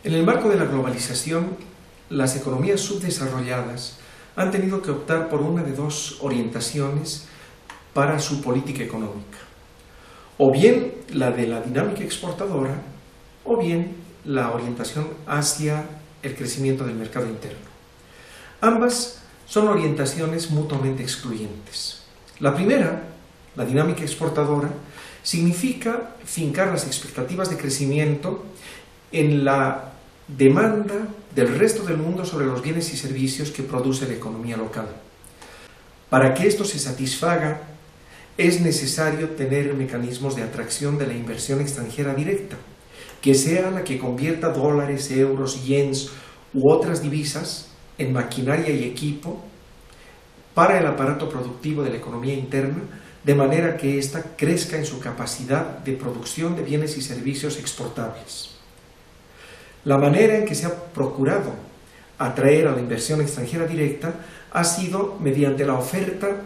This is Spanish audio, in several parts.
En el marco de la globalización, las economías subdesarrolladas han tenido que optar por una de dos orientaciones para su política económica. O bien la de la dinámica exportadora, o bien la orientación hacia el crecimiento del mercado interno. Ambas son orientaciones mutuamente excluyentes. La primera, la dinámica exportadora, significa fincar las expectativas de crecimiento en la demanda del resto del mundo sobre los bienes y servicios que produce la economía local. Para que esto se satisfaga, es necesario tener mecanismos de atracción de la inversión extranjera directa, que sea la que convierta dólares, euros, yens u otras divisas en maquinaria y equipo para el aparato productivo de la economía interna, de manera que ésta crezca en su capacidad de producción de bienes y servicios exportables. La manera en que se ha procurado atraer a la inversión extranjera directa ha sido mediante la oferta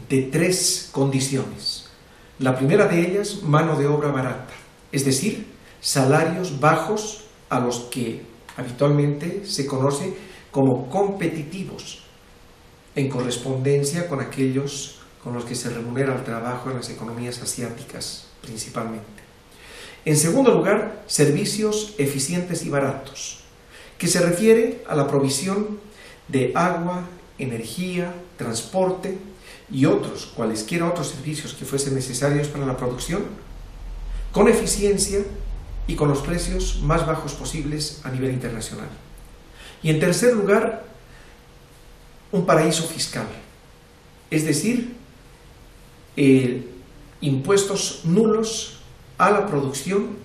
de tres condiciones. La primera de ellas, mano de obra barata, es decir, salarios bajos a los que habitualmente se conoce como competitivos, en correspondencia con aquellos con los que se remunera el trabajo en las economías asiáticas principalmente. En segundo lugar, servicios eficientes y baratos, que se refiere a la provisión de agua, energía, transporte y cualesquiera otros servicios que fuesen necesarios para la producción, con eficiencia y con los precios más bajos posibles a nivel internacional. Y en tercer lugar, un paraíso fiscal, es decir, impuestos nulos a la producción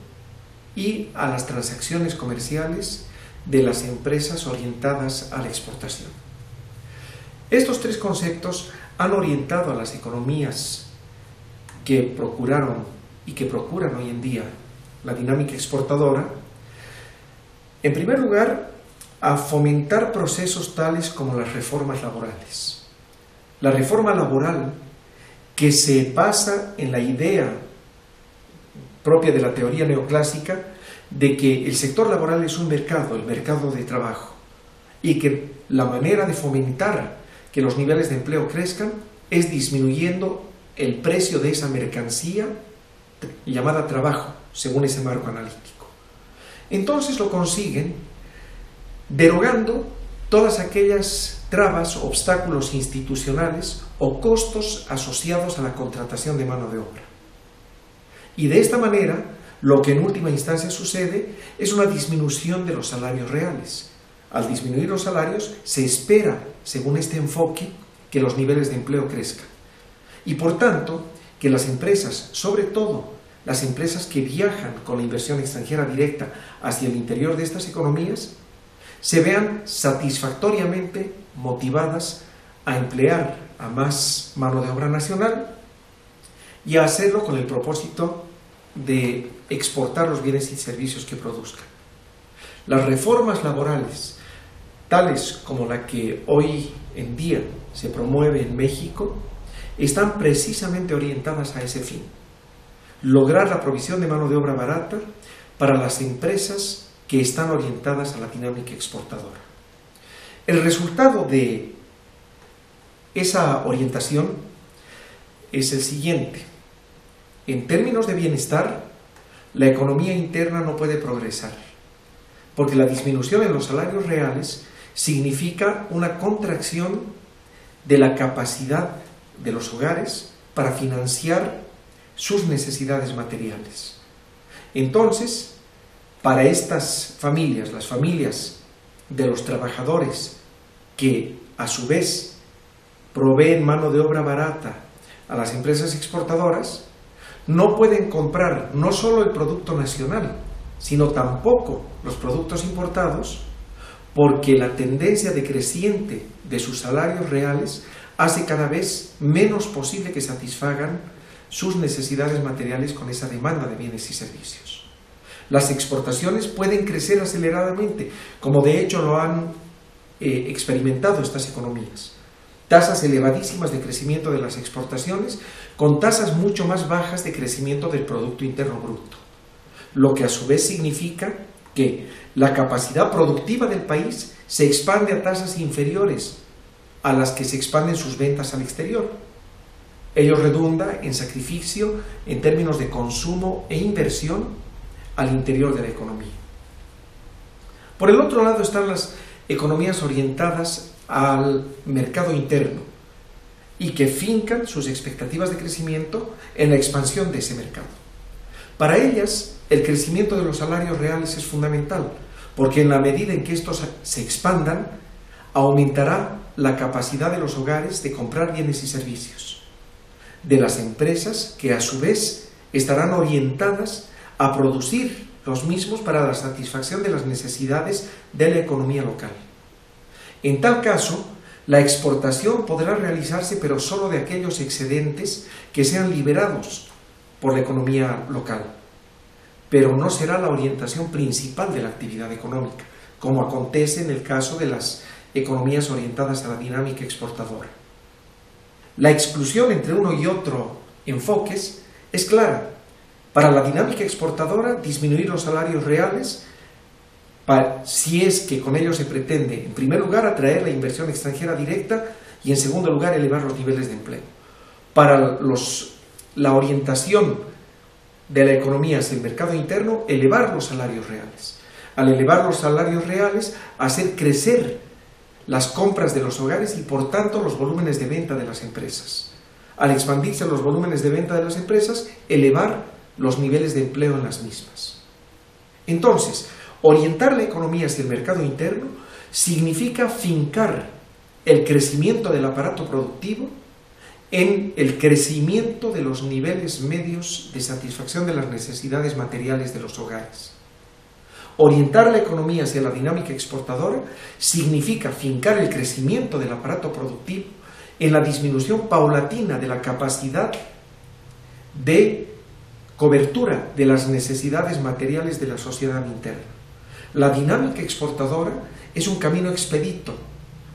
y a las transacciones comerciales de las empresas orientadas a la exportación. Estos tres conceptos han orientado a las economías que procuraron y que procuran hoy en día la dinámica exportadora, en primer lugar, a fomentar procesos tales como las reformas laborales. La reforma laboral, que se basa en la idea propia de la teoría neoclásica de que el sector laboral es un mercado, el mercado de trabajo, y que la manera de fomentar que los niveles de empleo crezcan es disminuyendo el precio de esa mercancía llamada trabajo, según ese marco analítico. Entonces lo consiguen derogando todas aquellas trabas, obstáculos institucionales o costos asociados a la contratación de mano de obra. Y de esta manera, lo que en última instancia sucede es una disminución de los salarios reales. Al disminuir los salarios, se espera, según este enfoque, que los niveles de empleo crezcan. Y por tanto, que las empresas, sobre todo las empresas que viajan con la inversión extranjera directa hacia el interior de estas economías, se vean satisfactoriamente motivadas a emplear a más mano de obra nacional y a hacerlo con el propósito de exportar los bienes y servicios que produzcan. Las reformas laborales, tales como la que hoy en día se promueve en México, están precisamente orientadas a ese fin: lograr la provisión de mano de obra barata para las empresas que están orientadas a la dinámica exportadora. El resultado de esa orientación es el siguiente: en términos de bienestar, la economía interna no puede progresar, porque la disminución en los salarios reales significa una contracción de la capacidad de los hogares para financiar sus necesidades materiales. Entonces, para estas familias, las familias de los trabajadores que a su vez proveen mano de obra barata a las empresas exportadoras, no pueden comprar no solo el producto nacional, sino tampoco los productos importados, porque la tendencia decreciente de sus salarios reales hace cada vez menos posible que satisfagan sus necesidades materiales con esa demanda de bienes y servicios. Las exportaciones pueden crecer aceleradamente, como de hecho lo han experimentado estas economías. Tasas elevadísimas de crecimiento de las exportaciones con tasas mucho más bajas de crecimiento del Producto Interno Bruto, lo que a su vez significa que la capacidad productiva del país se expande a tasas inferiores a las que se expanden sus ventas al exterior. Ello redunda en sacrificio en términos de consumo e inversión al interior de la economía. Por el otro lado están las economías orientadas al mercado interno y que fincan sus expectativas de crecimiento en la expansión de ese mercado. Para ellas, el crecimiento de los salarios reales es fundamental, porque en la medida en que estos se expandan, aumentará la capacidad de los hogares de comprar bienes y servicios, de las empresas que a su vez estarán orientadas a producir los mismos para la satisfacción de las necesidades de la economía local. En tal caso, la exportación podrá realizarse, pero solo de aquellos excedentes que sean liberados por la economía local, pero no será la orientación principal de la actividad económica, como acontece en el caso de las economías orientadas a la dinámica exportadora. La exclusión entre uno y otro enfoques es clara. Para la dinámica exportadora, disminuir los salarios reales, si es que con ello se pretende, en primer lugar, atraer la inversión extranjera directa y, en segundo lugar, elevar los niveles de empleo. Para la orientación de la economía hacia el mercado interno, elevar los salarios reales. Al elevar los salarios reales, hacer crecer las compras de los hogares y, por tanto, los volúmenes de venta de las empresas. Al expandirse los volúmenes de venta de las empresas, elevar los niveles de empleo en las mismas. Entonces, orientar la economía hacia el mercado interno significa fincar el crecimiento del aparato productivo en el crecimiento de los niveles medios de satisfacción de las necesidades materiales de los hogares. Orientar la economía hacia la dinámica exportadora significa fincar el crecimiento del aparato productivo en la disminución paulatina de la capacidad de cobertura de las necesidades materiales de la sociedad interna. La dinámica exportadora es un camino expedito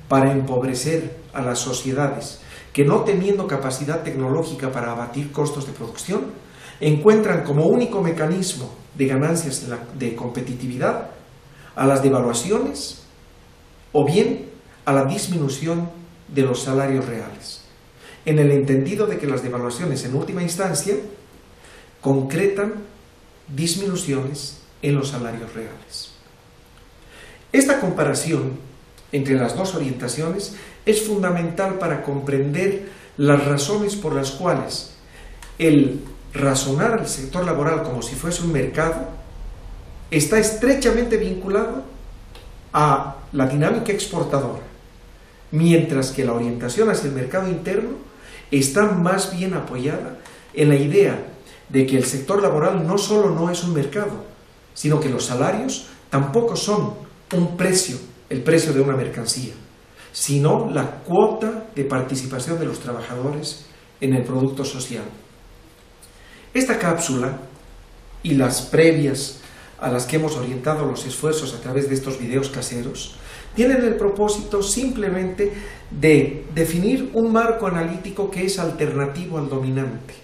para empobrecer a las sociedades que, no teniendo capacidad tecnológica para abatir costos de producción, encuentran como único mecanismo de ganancias de competitividad a las devaluaciones o bien a la disminución de los salarios reales, en el entendido de que las devaluaciones en última instancia concretan disminuciones en los salarios reales. Esta comparación entre las dos orientaciones es fundamental para comprender las razones por las cuales el razonar al sector laboral como si fuese un mercado está estrechamente vinculado a la dinámica exportadora, mientras que la orientación hacia el mercado interno está más bien apoyada en la idea de que el sector laboral no solo no es un mercado, sino que los salarios tampoco son un precio, el precio de una mercancía, sino la cuota de participación de los trabajadores en el producto social. Esta cápsula y las previas a las que hemos orientado los esfuerzos a través de estos videos caseros tienen el propósito simplemente de definir un marco analítico que es alternativo al dominante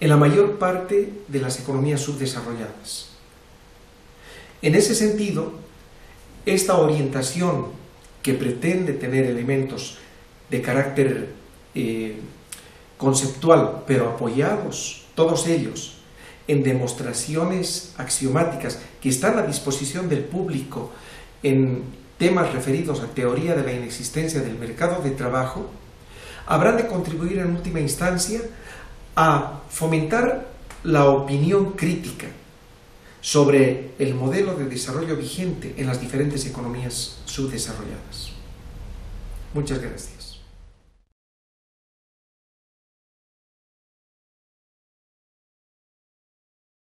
en la mayor parte de las economías subdesarrolladas. En ese sentido, esta orientación, que pretende tener elementos de carácter conceptual, pero apoyados todos ellos en demostraciones axiomáticas que están a disposición del público en temas referidos a teoría de la inexistencia del mercado de trabajo, habrán de contribuir en última instancia a fomentar la opinión crítica sobre el modelo de desarrollo vigente en las diferentes economías subdesarrolladas. Muchas gracias.